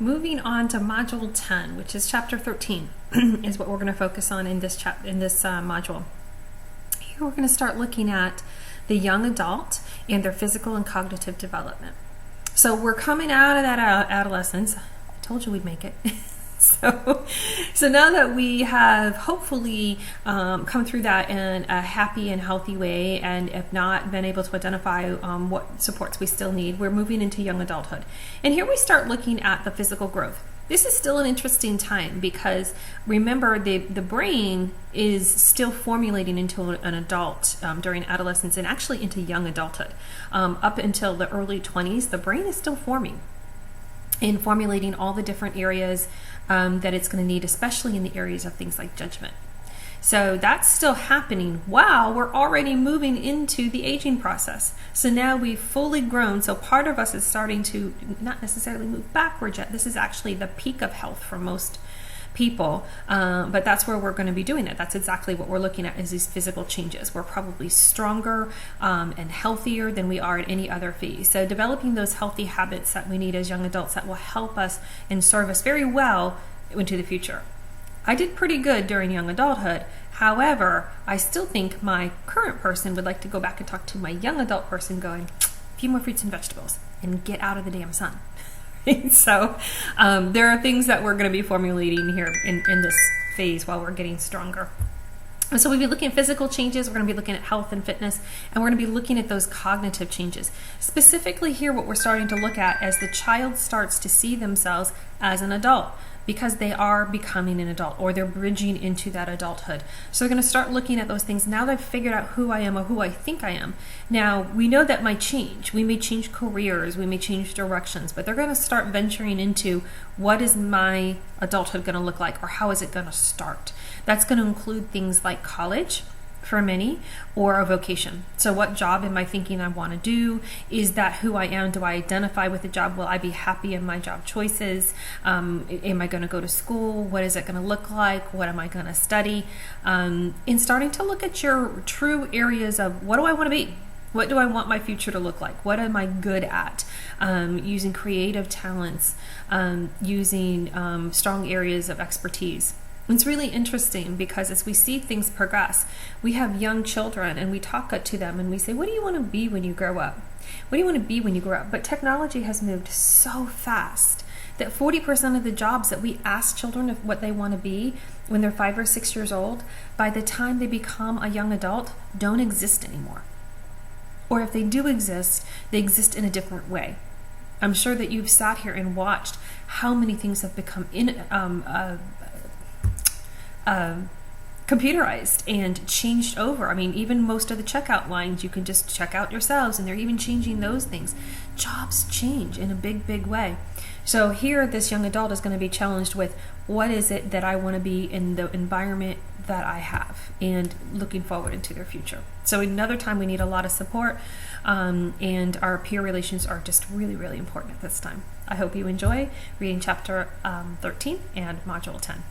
moving on to Module 10, which is Chapter 13, is what we're going to focus on in this module. Here we're going to start looking at the young adult and their physical and cognitive development. So we're coming out of that adolescence. I told you we'd make it. So now that we have hopefully come through that in a happy and healthy way, and if not, been able to identify what supports we still need, we're moving into young adulthood. And here we start looking at the physical growth. This is still an interesting time because remember the brain is still formulating into an adult during adolescence and actually into young adulthood. Up until the early 20s, the brain is still forming and formulating all the different areas that it's going to need, especially in the areas of things like judgment. So that's still happening while we're already moving into the aging process. So now we've fully grown. So part of us is starting to not necessarily move backwards yet. This is actually the peak of health for most people, but that's where we're going to be doing it. That's exactly what we're looking at, is these physical changes. We're probably stronger and healthier than we are at any other phase. So developing those healthy habits that we need as young adults that will help us and serve us very well into the future. I did pretty good during young adulthood. However, I still think my current person would like to go back and talk to my young adult person going, a few more fruits and vegetables and get out of the damn sun. So there are things that we're going to be formulating here in this phase while we're getting stronger. So we'll be looking at physical changes, we're going to be looking at health and fitness, and we're going to be looking at those cognitive changes. Specifically here, what we're starting to look at as the child starts to see themselves as an adult, because they are becoming an adult or they're bridging into that adulthood. So we're going to start looking at those things now that I've figured out who I am or who I think I am. Now, we know that might change. We may change careers, we may change directions, but they're going to start venturing into what is my adulthood going to look like, or how is it going to start. That's going to include things like college for many, or a vocation. So what job am I thinking I want to do? Is that who I am? Do I identify with the job? Will I be happy in my job choices? Am I going to go to school? What is it going to look like? What am I going to study? In starting to look at your true areas of what do I want to be? What do I want my future to look like? What am I good at? Using creative talents, using strong areas of expertise. It's really interesting because as we see things progress, we have young children and we talk to them and we say, what do you want to be when you grow up? What do you want to be when you grow up? But technology has moved so fast that 40% of the jobs that we ask children of what they want to be when they're 5 or 6 years old, by the time they become a young adult, don't exist anymore. Or if they do exist, they exist in a different way. I'm sure that you've sat here and watched how many things have become computerized and changed over. I mean, even most of the checkout lines, you can just check out yourselves, and they're even changing those things. Jobs change in a big, big way. So here, this young adult is going to be challenged with, what is it that I want to be in the environment that I have, and looking forward into their future. So another time we need a lot of support, and our peer relations are just really, really important at this time. I hope you enjoy reading chapter 13 and module 10.